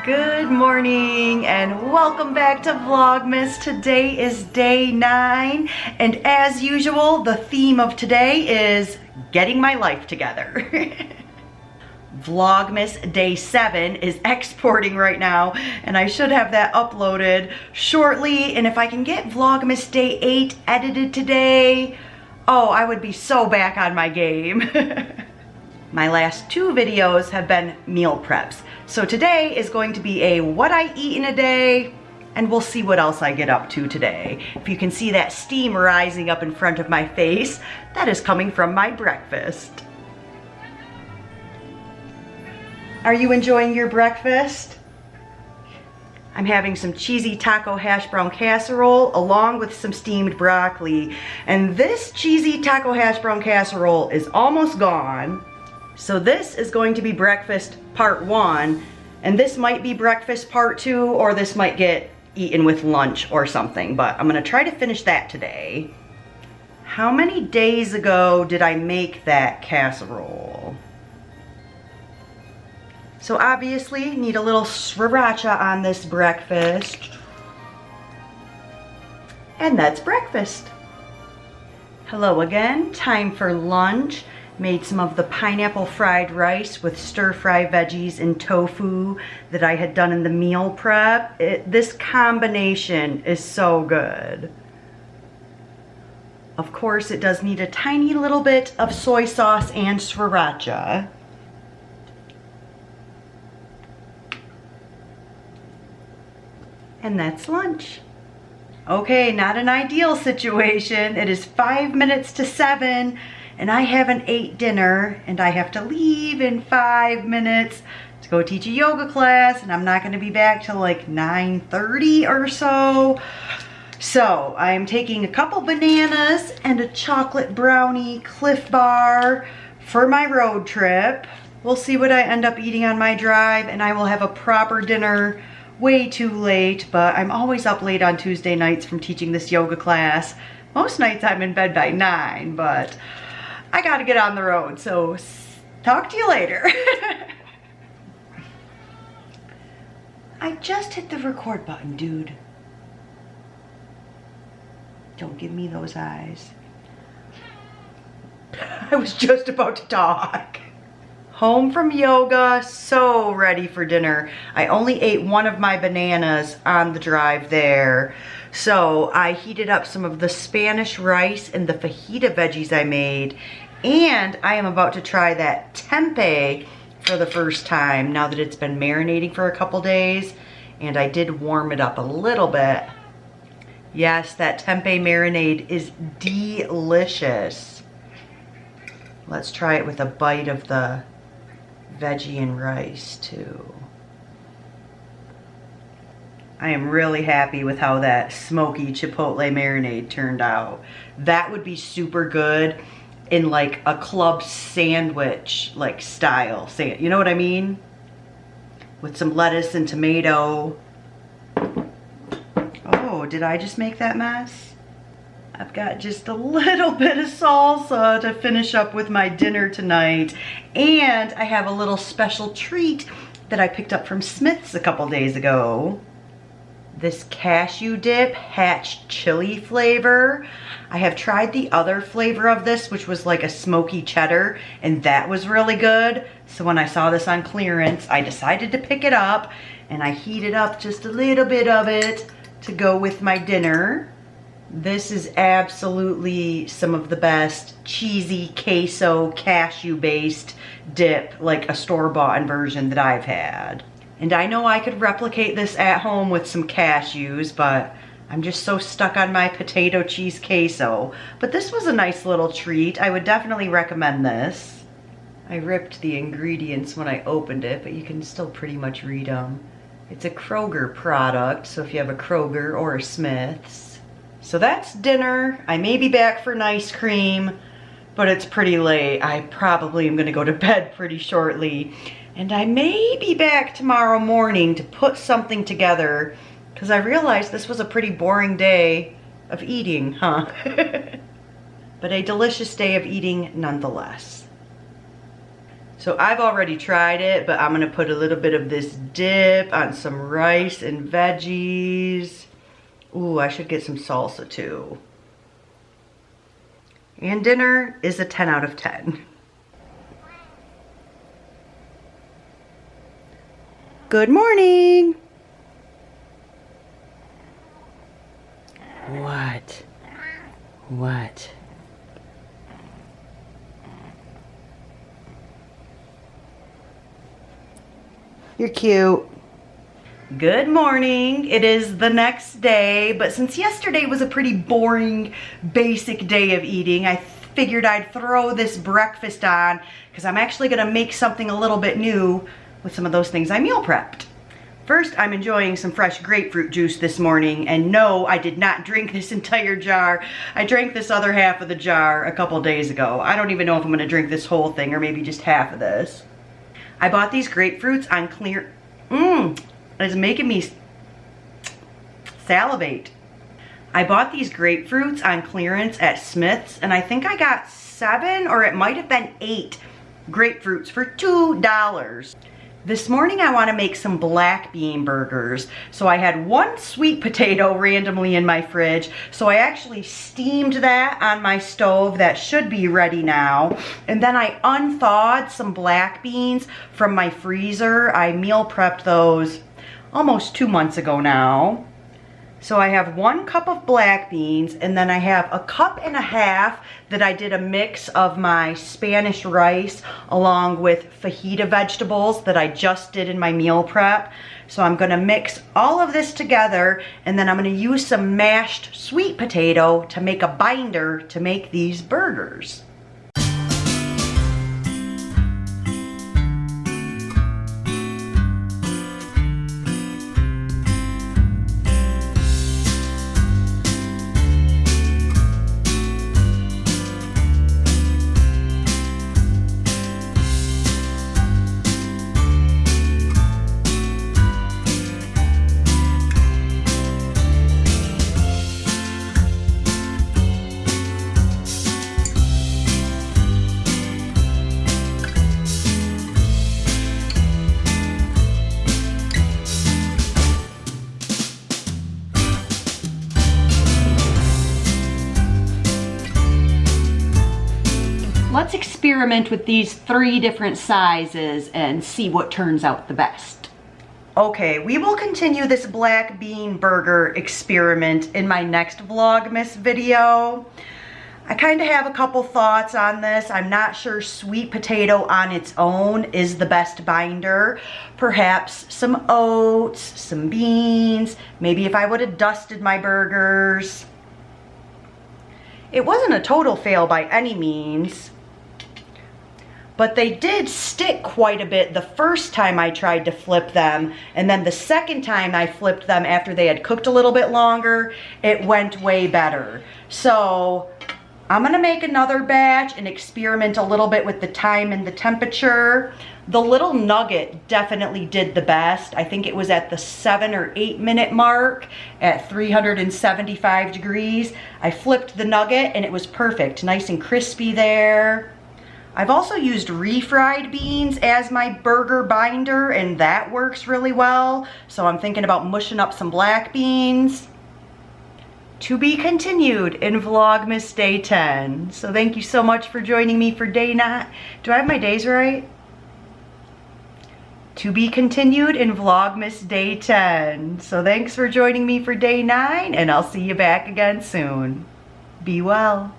Good morning and welcome back to Vlogmas. Today is day 9 and as usual the theme of today is getting my life together. Vlogmas day 7 is exporting right now and I should have that uploaded shortly, and if I can get Vlogmas day 8 edited today, oh, I would be so back on my game. My last 2 videos have been meal preps. So today is going to be a what I eat in a day, and we'll see what else I get up to today. If you can see that steam rising up in front of my face, that is coming from my breakfast. Are you enjoying your breakfast? I'm having some cheesy taco hash brown casserole along with some steamed broccoli. And this cheesy taco hash brown casserole is almost gone. So this is going to be breakfast part 1, and this might be breakfast part 2, or this might get eaten with lunch or something, but I'm gonna try to finish that today. How many days ago did I make that casserole? So obviously need a little sriracha on this breakfast. And that's breakfast. Hello again, time for lunch. Made some of the pineapple fried rice with stir-fry veggies and tofu that I had done in the meal prep. This combination is so good. Of course, it does need a tiny little bit of soy sauce and sriracha. And that's lunch. Okay, not an ideal situation. It is 5 minutes to 7. And I haven't ate dinner, and I have to leave in 5 minutes to go teach a yoga class, and I'm not gonna be back till like 9:30 or so. So I am taking a couple bananas and a chocolate brownie Cliff Bar for my road trip. We'll see what I end up eating on my drive, and I will have a proper dinner way too late, but I'm always up late on Tuesday nights from teaching this yoga class. Most nights I'm in bed by 9, but I gotta get on the road, so talk to you later. I just hit the record button, dude. Don't give me those eyes. I was just about to talk. Home from yoga, so ready for dinner. I only ate one of my bananas on the drive there. So I heated up some of the Spanish rice and the fajita veggies I made, and I am about to try that tempeh for the first time now that it's been marinating for a couple days, and I did warm it up a little bit. Yes, that tempeh marinade is delicious. Let's try it with a bite of the veggie and rice too. I am really happy with how that smoky chipotle marinade turned out. That would be super good in like a club sandwich like style. You know what I mean? With some lettuce and tomato. Oh, did I just make that mess? I've got just a little bit of salsa to finish up with my dinner tonight. And I have a little special treat that I picked up from Smith's a couple days ago. This cashew dip hatch chili flavor. I have tried the other flavor of this, which was like a smoky cheddar, and that was really good. So when I saw this on clearance, I decided to pick it up, and I heated up just a little bit of it to go with my dinner. This is absolutely some of the best cheesy queso cashew based dip, like a store-bought version that I've had. And I know I could replicate this at home with some cashews, but I'm just so stuck on my potato cheese queso. But this was a nice little treat. I would definitely recommend this. I ripped the ingredients when I opened it, but you can still pretty much read them. It's a Kroger product, so if you have a Kroger or a Smith's. So that's dinner. I may be back for an ice cream, but it's pretty late. I probably am gonna go to bed pretty shortly. And I may be back tomorrow morning to put something together, because I realized this was a pretty boring day of eating, huh? But a delicious day of eating nonetheless. So I've already tried it, but I'm gonna put a little bit of this dip on some rice and veggies. Ooh, I should get some salsa too. And dinner is a 10 out of 10. Good morning. What? What? You're cute. Good morning. It is the next day, but since yesterday was a pretty boring, basic day of eating, I figured I'd throw this breakfast on because I'm actually gonna make something a little bit new with some of those things I meal prepped. First, I'm enjoying some fresh grapefruit juice this morning, and no, I did not drink this entire jar. I drank this other half of the jar a couple days ago. I don't even know if I'm gonna drink this whole thing or maybe just half of this. I bought these grapefruits on clear, it's making me salivate. I bought these grapefruits on clearance at Smith's, and I think I got 7 or it might have been 8 grapefruits for $2. This morning I want to make some black bean burgers. So I had 1 sweet potato randomly in my fridge. So I actually steamed that on my stove. That should be ready now. And then I unthawed some black beans from my freezer. I meal prepped those almost 2 months ago now. So I have 1 cup of black beans, and then I have a cup and a half that I did a mix of my Spanish rice along with fajita vegetables that I just did in my meal prep. So I'm gonna mix all of this together, and then I'm gonna use some mashed sweet potato to make a binder to make these burgers. Let's experiment with these 3 different sizes and see what turns out the best. Okay, we will continue this black bean burger experiment in my next Vlogmas video. I kind of have a couple thoughts on this. I'm not sure sweet potato on its own is the best binder. Perhaps some oats, some beans, maybe if I would have dusted my burgers. It wasn't a total fail by any means, but they did stick quite a bit the first time I tried to flip them, and then the second time I flipped them after they had cooked a little bit longer, it went way better. So I'm gonna make another batch and experiment a little bit with the time and the temperature. The little nugget definitely did the best. I think it was at the 7 or 8 minute mark at 375 degrees. I flipped the nugget and it was perfect, nice and crispy there. I've also used refried beans as my burger binder, and that works really well. So I'm thinking about mushing up some black beans. To be continued in Vlogmas Day 10. So thank you so much for joining me for day 9. Do I have my days right? To be continued in Vlogmas Day 10. So thanks for joining me for day 9, and I'll see you back again soon. Be well.